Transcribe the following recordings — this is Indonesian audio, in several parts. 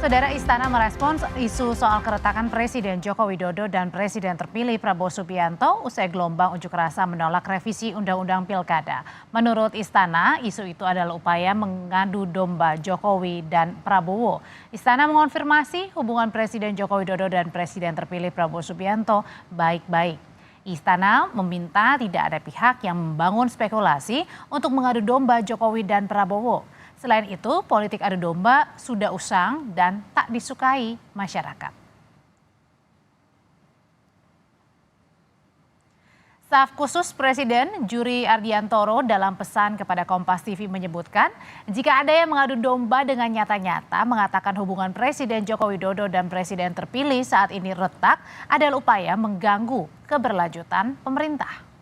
Saudara Istana merespons isu soal keretakan Presiden Joko Widodo dan Presiden terpilih Prabowo Subianto usai gelombang unjuk rasa menolak revisi Undang-Undang Pilkada. Menurut Istana, isu itu adalah upaya mengadu domba Jokowi dan Prabowo. Istana mengonfirmasi hubungan Presiden Joko Widodo dan Presiden terpilih Prabowo Subianto baik-baik. Istana meminta tidak ada pihak yang membangun spekulasi untuk mengadu domba Jokowi dan Prabowo. Selain itu, politik adu domba sudah usang dan tak disukai masyarakat. Staf khusus Presiden Juri Ardiantoro dalam pesan kepada Kompas TV menyebutkan, jika ada yang mengadu domba dengan nyata-nyata mengatakan hubungan Presiden Joko Widodo dan Presiden terpilih saat ini retak adalah upaya mengganggu keberlanjutan pemerintah.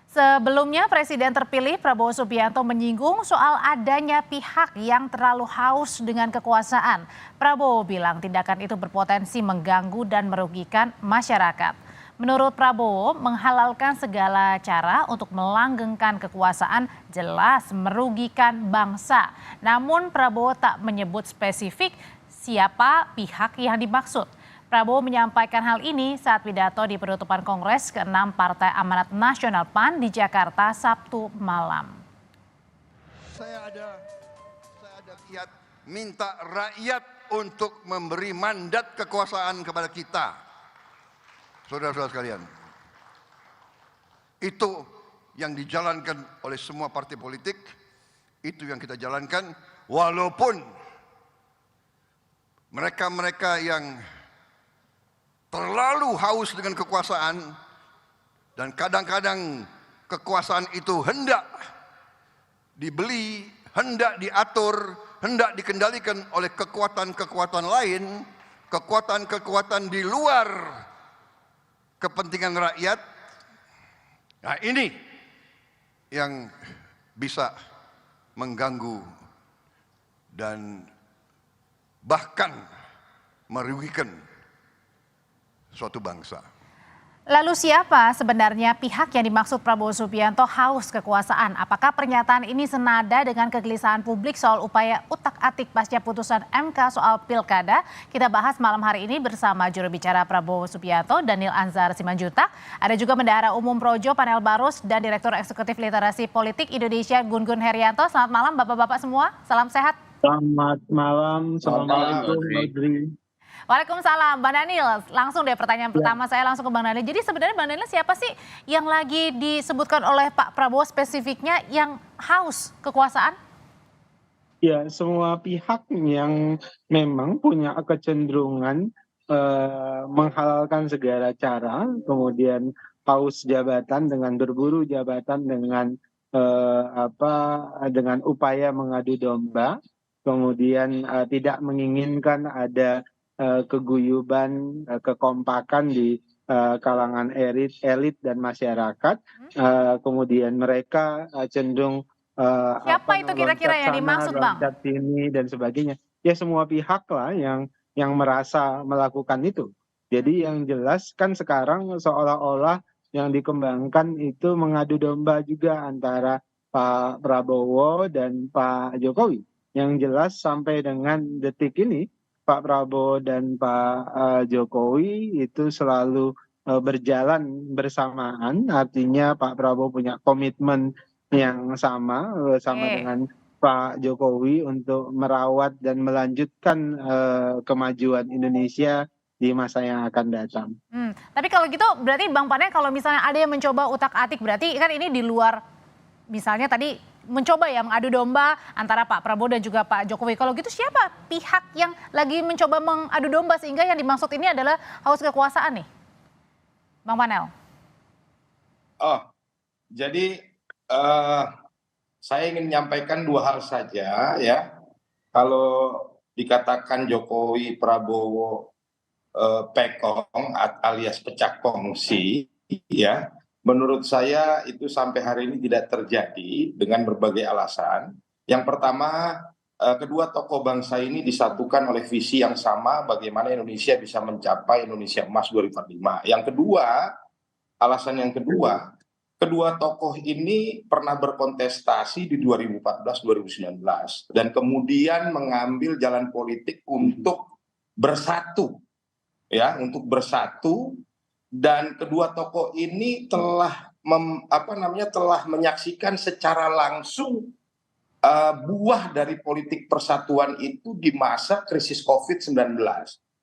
Sebelumnya Presiden terpilih Prabowo Subianto menyinggung soal adanya pihak yang terlalu haus dengan kekuasaan. Prabowo bilang tindakan itu berpotensi mengganggu dan merugikan masyarakat. Menurut Prabowo, menghalalkan segala cara untuk melanggengkan kekuasaan jelas merugikan bangsa. Namun Prabowo tak menyebut spesifik siapa pihak yang dimaksud. Prabowo menyampaikan hal ini saat pidato di penutupan Kongres ke-6 Partai Amanat Nasional PAN di Jakarta Sabtu malam. Saya ada kiat minta rakyat untuk memberi mandat kekuasaan kepada kita. Saudara-saudara sekalian, itu yang dijalankan oleh semua partai politik, itu yang kita jalankan, walaupun mereka-mereka yang terlalu haus dengan kekuasaan dan kadang-kadang kekuasaan itu hendak dibeli, hendak diatur, hendak dikendalikan oleh kekuatan-kekuatan lain, kekuatan-kekuatan di luar kepentingan rakyat. Nah, ini yang bisa mengganggu dan bahkan merugikan suatu bangsa. Alu siapa sebenarnya pihak yang dimaksud Prabowo Subianto haus kekuasaan? Apakah pernyataan ini senada dengan kegelisahan publik soal upaya utak-atik pasca putusan MK soal pilkada? Kita bahas malam hari ini bersama juru bicara Prabowo Subianto, Daniel Anzar Simanjuntak. Ada juga Bendahara Umum Projo Panel Barus dan Direktur Eksekutif Literasi Politik Indonesia Gun-Gun Herianto. Selamat malam Bapak-Bapak semua, salam sehat. Selamat malam, Assalamualaikum Audrey. Waalaikumsalam, Bang Daniel. Langsung deh pertanyaan pertama saya langsung ke Bang Daniel. Jadi sebenarnya Bang Daniel siapa sih yang lagi disebutkan oleh Pak Prabowo spesifiknya yang haus kekuasaan? Ya, semua pihak yang memang punya kecenderungan menghalalkan segala cara, kemudian haus jabatan dengan berburu jabatan dengan dengan upaya mengadu domba, kemudian tidak menginginkan ada keguyuban, kekompakan di kalangan elit dan masyarakat. Kemudian mereka cenderung siapa itu kira-kira yang dimaksud, Bang? Loncat sini dan sebagainya. Ya semua pihak lah yang merasa melakukan itu. Jadi yang jelas kan sekarang seolah-olah yang dikembangkan itu mengadu domba juga antara Pak Prabowo dan Pak Jokowi. Yang jelas sampai dengan detik ini Pak Prabowo dan Pak Jokowi itu selalu berjalan bersamaan, artinya Pak Prabowo punya komitmen yang sama dengan Pak Jokowi untuk merawat dan melanjutkan kemajuan Indonesia di masa yang akan datang. Tapi kalau gitu berarti Bang Pane kalau misalnya ada yang mencoba utak-atik berarti kan ini di luar misalnya tadi mencoba ya mengadu domba antara Pak Prabowo dan juga Pak Jokowi. Kalau gitu siapa pihak yang lagi mencoba mengadu domba sehingga yang dimaksud ini adalah haus kekuasaan nih? Bang Panel. Oh, jadi saya ingin menyampaikan dua hal saja ya. Kalau dikatakan Jokowi Prabowo pekong alias pecah kongsi ya. Menurut saya itu sampai hari ini tidak terjadi dengan berbagai alasan. Yang pertama, kedua tokoh bangsa ini disatukan oleh visi yang sama bagaimana Indonesia bisa mencapai Indonesia Emas 2045. Alasan yang kedua, kedua tokoh ini pernah berkontestasi di 2014-2019 dan kemudian mengambil jalan politik untuk bersatu, ya, untuk bersatu. Dan kedua tokoh ini telah telah menyaksikan secara langsung buah dari politik persatuan itu di masa krisis COVID-19,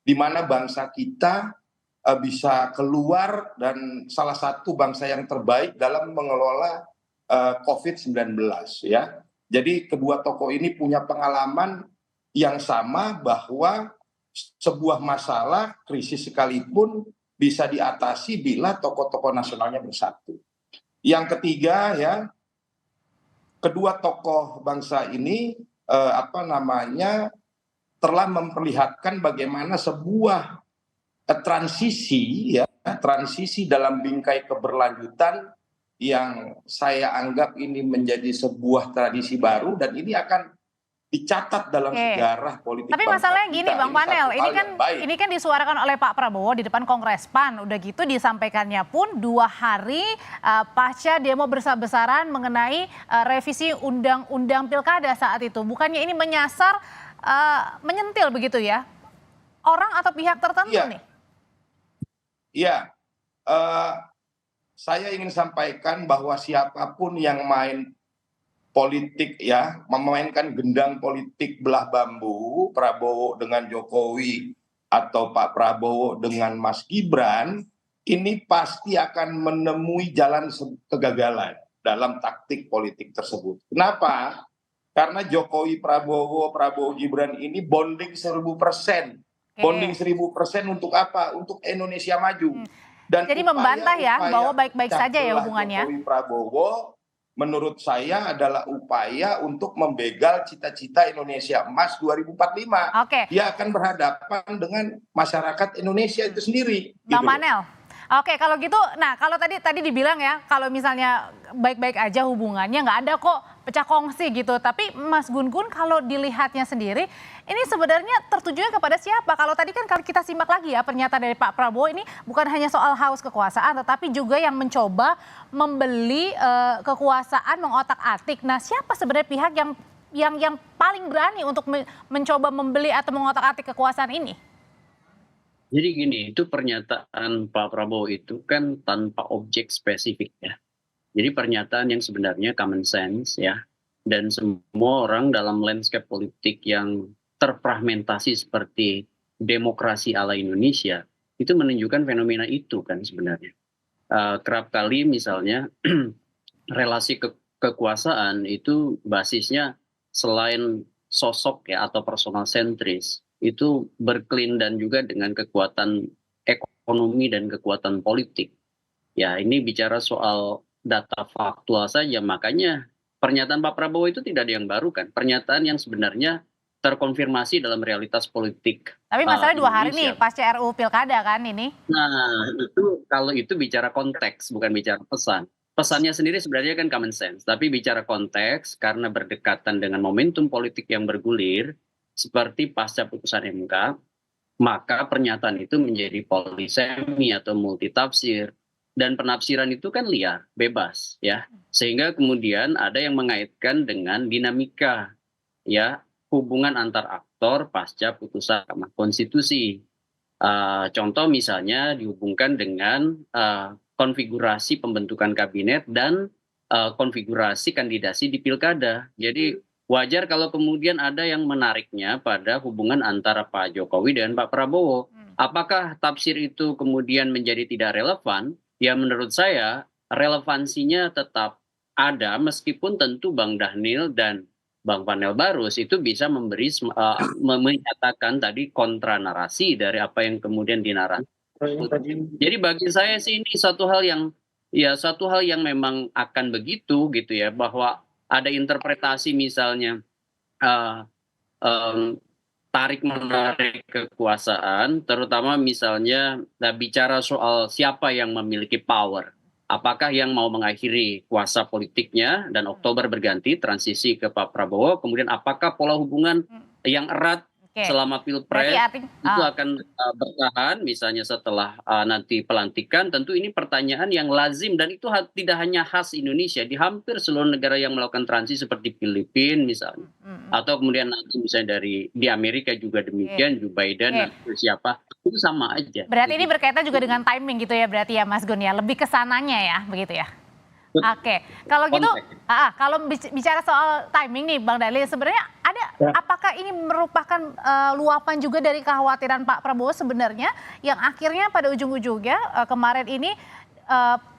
di mana bangsa kita bisa keluar dan salah satu bangsa yang terbaik dalam mengelola COVID-19, ya. Jadi kedua tokoh ini punya pengalaman yang sama bahwa sebuah masalah krisis sekalipun bisa diatasi bila tokoh-tokoh nasionalnya bersatu. Yang ketiga, ya, kedua tokoh bangsa ini telah memperlihatkan bagaimana sebuah transisi dalam bingkai keberlanjutan yang saya anggap ini menjadi sebuah tradisi baru dan ini akan dicatat dalam sejarah politik. Tapi masalahnya gini Bang Panel, ini kan disuarakan oleh Pak Prabowo di depan Kongres PAN, udah gitu disampaikannya pun 2 hari pasca demo besar-besaran mengenai revisi undang-undang pilkada saat itu. Bukannya ini menyasar, menyentil begitu ya, orang atau pihak tertentu nih? Iya, saya ingin sampaikan bahwa siapapun yang main politik, ya, memainkan gendang politik belah bambu, Prabowo dengan Jokowi atau Pak Prabowo dengan Mas Gibran, ini pasti akan menemui jalan kegagalan dalam taktik politik tersebut. Kenapa? Karena Jokowi Prabowo, Prabowo Gibran ini bonding 1000%. Bonding 1000% untuk apa? Untuk Indonesia maju. Dan jadi membantah ya bahwa baik-baik saja ya hubungannya. Jokowi Prabowo menurut saya adalah upaya untuk membegal cita-cita Indonesia Emas 2045. Dia akan berhadapan dengan masyarakat Indonesia itu sendiri. Bang Panel. Oke, kalau gitu, nah kalau tadi dibilang ya, kalau misalnya baik-baik aja hubungannya, nggak ada kok pecah kongsi gitu. Tapi Mas Gun-Gun kalau dilihatnya sendiri, ini sebenarnya tertujunya kepada siapa? Kalau tadi kan kalau kita simak lagi ya pernyataan dari Pak Prabowo ini bukan hanya soal haus kekuasaan, tetapi juga yang mencoba membeli kekuasaan, mengotak-atik. Nah, siapa sebenarnya pihak yang paling berani untuk mencoba membeli atau mengotak-atik kekuasaan ini? Jadi gini, itu pernyataan Pak Prabowo itu kan tanpa objek spesifik ya. Jadi pernyataan yang sebenarnya common sense ya. Dan semua orang dalam landscape politik yang terfragmentasi seperti demokrasi ala Indonesia, itu menunjukkan fenomena itu kan sebenarnya. Kerap kali misalnya relasi kekuasaan itu basisnya selain sosok ya atau personal sentris, itu berkelindan juga dengan kekuatan ekonomi dan kekuatan politik. Ya, ini bicara soal data faktual saja, makanya pernyataan Pak Prabowo itu tidak ada yang baru kan. Pernyataan yang sebenarnya terkonfirmasi dalam realitas politik. Tapi masalahnya 2 hari nih pasca RUU Pilkada kan ini. Nah, itu kalau itu bicara konteks, bukan bicara pesan. Pesannya sendiri sebenarnya kan common sense, tapi bicara konteks karena berdekatan dengan momentum politik yang bergulir, seperti pasca putusan MK, maka pernyataan itu menjadi polisemi atau multitafsir. Dan penafsiran itu kan liar, bebas ya. Sehingga kemudian ada yang mengaitkan dengan dinamika ya hubungan antar aktor pasca putusan Mahkamah Konstitusi. Contoh misalnya dihubungkan dengan konfigurasi pembentukan kabinet dan konfigurasi kandidasi di pilkada. Jadi wajar kalau kemudian ada yang menariknya pada hubungan antara Pak Jokowi dan Pak Prabowo. Apakah tafsir itu kemudian menjadi tidak relevan? Ya menurut saya relevansinya tetap ada meskipun tentu Bang Dhanil dan Bang Panel Barus itu bisa menyatakan tadi kontra narasi dari apa yang kemudian dinarasi. Jadi bagi saya sih ini satu hal yang memang akan begitu gitu ya, bahwa ada interpretasi misalnya tarik menarik kekuasaan, terutama misalnya bicara soal siapa yang memiliki power, apakah yang mau mengakhiri kuasa politiknya dan Oktober berganti transisi ke Pak Prabowo, kemudian apakah pola hubungan yang erat selama Berarti pilpres artinya itu akan bertahan, misalnya setelah nanti pelantikan. Tentu ini pertanyaan yang lazim dan itu tidak hanya khas Indonesia, di hampir seluruh negara yang melakukan transisi seperti Filipina misalnya, atau kemudian nanti misalnya di Amerika juga demikian, Joe Biden atau siapa, itu sama aja. Berarti ini berkaitan juga dengan timing gitu ya, berarti ya Mas Gun ya, lebih ke sananya ya, begitu ya? Oke, kalau gitu, kalau bicara soal timing nih Bang Dali, sebenarnya apakah ini merupakan luapan juga dari kekhawatiran Pak Prabowo sebenarnya yang akhirnya pada ujung-ujungnya kemarin ini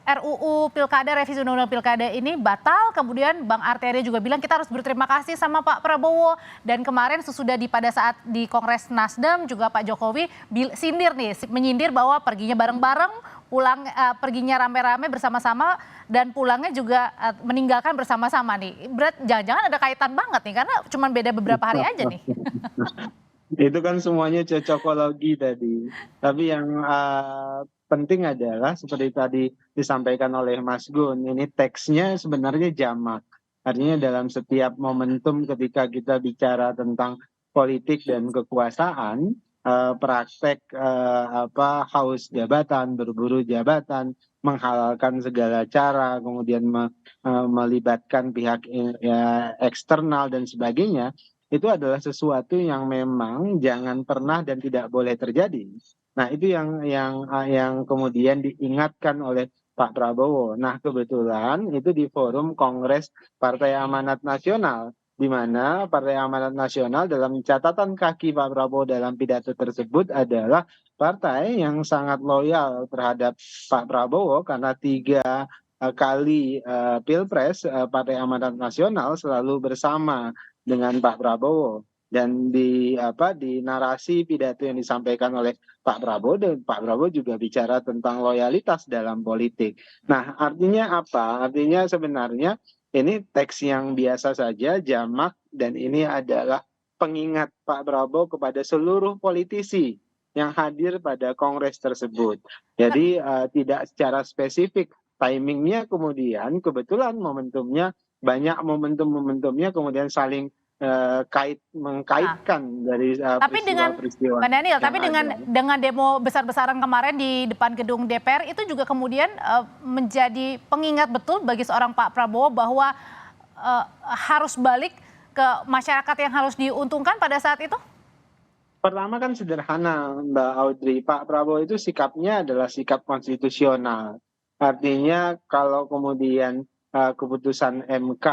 RUU Pilkada, revisi Undang-Undang Pilkada ini batal, kemudian Bang Arteria juga bilang kita harus berterima kasih sama Pak Prabowo, dan kemarin sesudah pada saat di Kongres Nasdem juga Pak Jokowi menyindir bahwa perginya bareng-bareng, perginya rame-rame bersama-sama dan pulangnya juga meninggalkan bersama-sama nih. Jangan-jangan ada kaitan banget nih karena cuma beda beberapa hari aja nih. Itu kan semuanya cocokologi tadi. Tapi yang penting adalah seperti tadi disampaikan oleh Mas Gun, ini teksnya sebenarnya jamak. Artinya dalam setiap momentum ketika kita bicara tentang politik dan kekuasaan, praktek haus jabatan, berburu jabatan, menghalalkan segala cara, kemudian melibatkan pihak eksternal dan sebagainya, itu adalah sesuatu yang memang jangan pernah dan tidak boleh terjadi. Nah, itu yang kemudian diingatkan oleh Pak Prabowo. Nah, kebetulan itu di forum Kongres Partai Amanat Nasional, di mana Partai Amanat Nasional dalam catatan kaki Pak Prabowo dalam pidato tersebut adalah partai yang sangat loyal terhadap Pak Prabowo karena 3 kali Pilpres Partai Amanat Nasional selalu bersama dengan Pak Prabowo. Dan di narasi pidato yang disampaikan oleh Pak Prabowo, dan Pak Prabowo juga bicara tentang loyalitas dalam politik. Nah, artinya apa? Artinya sebenarnya ini teks yang biasa saja, jamak, dan ini adalah pengingat Pak Prabowo kepada seluruh politisi yang hadir pada kongres tersebut. Jadi tidak secara spesifik timingnya, kemudian kebetulan momentumnya banyak, momentumnya kemudian saling mengkaitkan dari peristiwa-peristiwa. Mbak Daniel, tapi dengan demo besar-besaran kemarin di depan gedung DPR itu juga kemudian menjadi pengingat betul bagi seorang Pak Prabowo bahwa harus balik ke masyarakat yang harus diuntungkan pada saat itu? Pertama kan sederhana Mbak Audrey, Pak Prabowo itu sikapnya adalah sikap konstitusional. Artinya kalau kemudian keputusan MK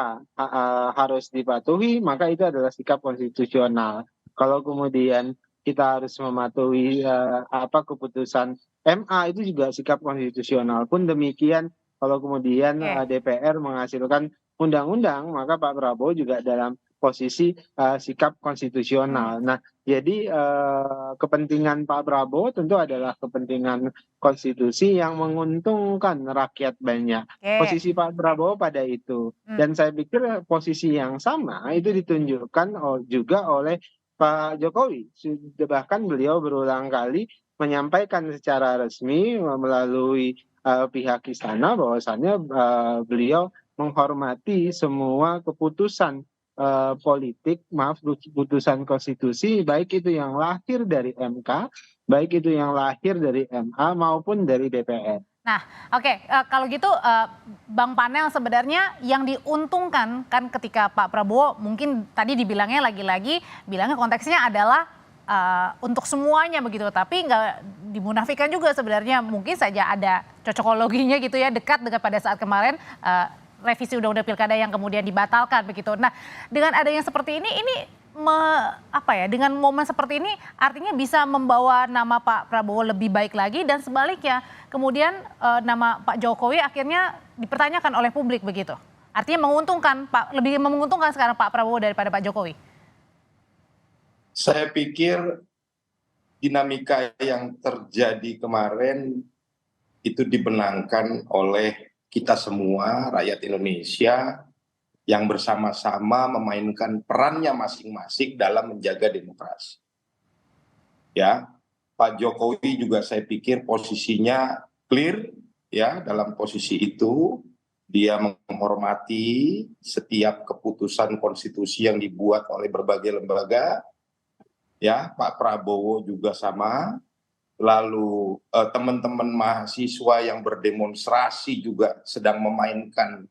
harus dipatuhi, maka itu adalah sikap konstitusional. Kalau kemudian kita harus mematuhi keputusan MA, itu juga sikap konstitusional. Pun demikian kalau kemudian DPR menghasilkan undang-undang, maka Pak Prabowo juga dalam posisi sikap konstitusional. Nah, jadi kepentingan Pak Prabowo tentu adalah kepentingan konstitusi yang menguntungkan rakyat banyak. Posisi Pak Prabowo pada itu. Dan saya pikir posisi yang sama itu ditunjukkan juga oleh Pak Jokowi. Bahkan beliau berulang kali menyampaikan secara resmi melalui pihak istana bahwasannya beliau menghormati semua keputusan politik, keputusan konstitusi, baik itu yang lahir dari MK, baik itu yang lahir dari MA maupun dari DPR. Nah, oke, kalau gitu Bang Panel, sebenarnya yang diuntungkan kan ketika Pak Prabowo mungkin tadi dibilangnya lagi-lagi bilangnya konteksnya adalah untuk semuanya begitu, tapi nggak dimunafikan juga sebenarnya, mungkin saja ada cocokologinya gitu ya, dekat dengan pada saat kemarin revisi Undang-Undang Pilkada yang kemudian dibatalkan begitu. Nah, dengan adanya seperti ini dengan momen seperti ini artinya bisa membawa nama Pak Prabowo lebih baik lagi, dan sebaliknya kemudian nama Pak Jokowi akhirnya dipertanyakan oleh publik begitu. Artinya lebih menguntungkan sekarang Pak Prabowo daripada Pak Jokowi. Saya pikir dinamika yang terjadi kemarin itu dibenangkan oleh kita semua, rakyat Indonesia, yang bersama-sama memainkan perannya masing-masing dalam menjaga demokrasi. Ya, Pak Jokowi juga saya pikir posisinya clear, ya, dalam posisi itu dia menghormati setiap keputusan konstitusi yang dibuat oleh berbagai lembaga, ya Pak Prabowo juga sama, lalu teman-teman mahasiswa yang berdemonstrasi juga sedang memainkan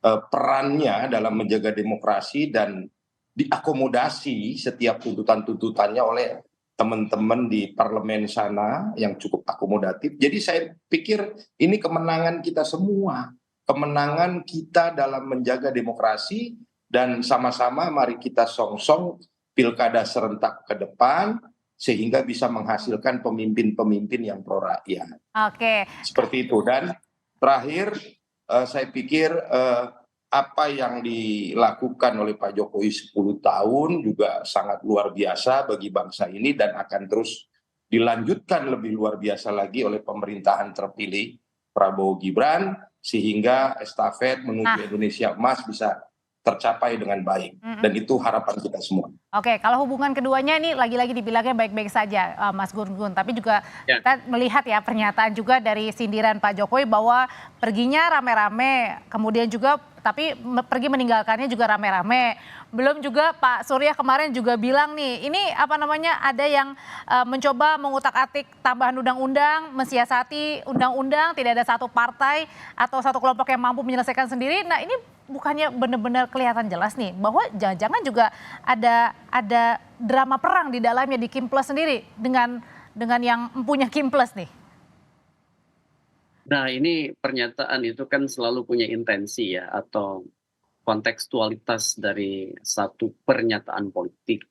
perannya dalam menjaga demokrasi dan diakomodasi setiap tuntutan-tuntutannya oleh teman-teman di parlemen sana yang cukup akomodatif. Jadi saya pikir ini kemenangan kita semua, kemenangan kita dalam menjaga demokrasi, dan sama-sama mari kita song-song pilkada serentak ke depan sehingga bisa menghasilkan pemimpin-pemimpin yang pro rakyat. Oke. Seperti itu. Dan terakhir saya pikir apa yang dilakukan oleh Pak Jokowi 10 tahun juga sangat luar biasa bagi bangsa ini dan akan terus dilanjutkan lebih luar biasa lagi oleh pemerintahan terpilih Prabowo Gibran sehingga estafet menuju Indonesia Emas bisa tercapai dengan baik. Dan itu harapan kita semua. Oke, kalau hubungan keduanya ini lagi-lagi dibilangnya baik-baik saja, Mas Gun-Gun. Tapi juga kita melihat ya pernyataan juga dari sindiran Pak Jokowi bahwa perginya rame-rame, kemudian juga tapi pergi meninggalkannya juga rame-rame. Belum juga Pak Surya kemarin juga bilang nih, ini apa namanya ada yang mencoba mengutak-atik tambahan undang-undang, mensiasati undang-undang, tidak ada satu partai atau satu kelompok yang mampu menyelesaikan sendiri. Nah ini bukannya benar-benar kelihatan jelas nih bahwa jangan-jangan juga ada drama perang di dalamnya di Kim Plus sendiri dengan yang empunya Kim Plus nih. Nah ini pernyataan itu kan selalu punya intensi ya atau kontekstualitas dari satu pernyataan politik.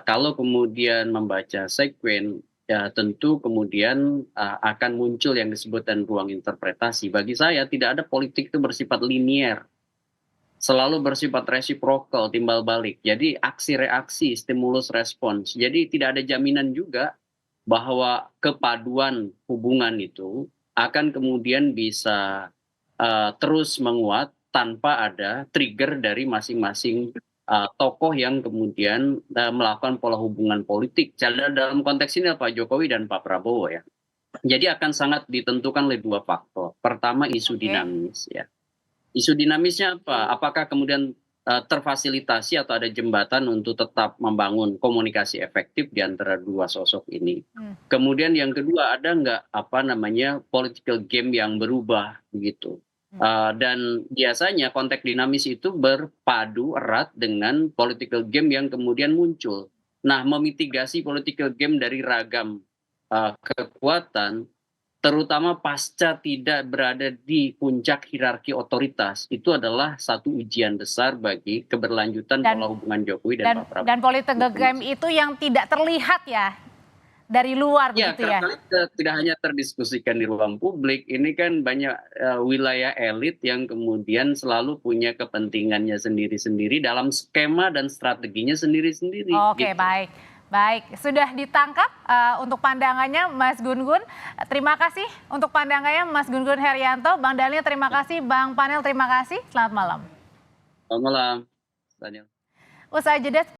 Kalau kemudian membaca sekuen, ya tentu kemudian akan muncul yang disebutkan ruang interpretasi. Bagi saya tidak ada politik itu bersifat linier, selalu bersifat resiprokal, timbal balik. Jadi aksi reaksi, stimulus respons. Jadi tidak ada jaminan juga bahwa kepaduan hubungan itu akan kemudian bisa terus menguat tanpa ada trigger dari masing-masing tokoh yang kemudian melakukan pola hubungan politik. Dalam konteks ini Pak Jokowi dan Pak Prabowo ya. Jadi akan sangat ditentukan oleh dua faktor. Pertama isu dinamis ya. Isu dinamisnya apa? Apakah kemudian terfasilitasi atau ada jembatan untuk tetap membangun komunikasi efektif di antara dua sosok ini. Kemudian yang kedua ada nggak political game yang berubah begitu. Dan biasanya konteks dinamis itu berpadu erat dengan political game yang kemudian muncul. Nah, memitigasi political game dari ragam kekuatan, terutama pasca tidak berada di puncak hierarki otoritas, itu adalah satu ujian besar bagi keberlanjutan pola hubungan Jokowi dan Pak Prabowo. Dan political game itu yang tidak terlihat ya dari luar begitu ya. Tidak hanya terdiskusikan di ruang publik, ini kan banyak wilayah elit yang kemudian selalu punya kepentingannya sendiri-sendiri dalam skema dan strateginya sendiri-sendiri. Oke, gitu. Baik, sudah ditangkap untuk pandangannya Mas Gun-Gun. Terima kasih untuk pandangannya Mas Gun-Gun Herianto. Bang Daniel terima kasih, Bang Panel terima kasih. Selamat malam. Selamat malam, Daniel. Usai jeda.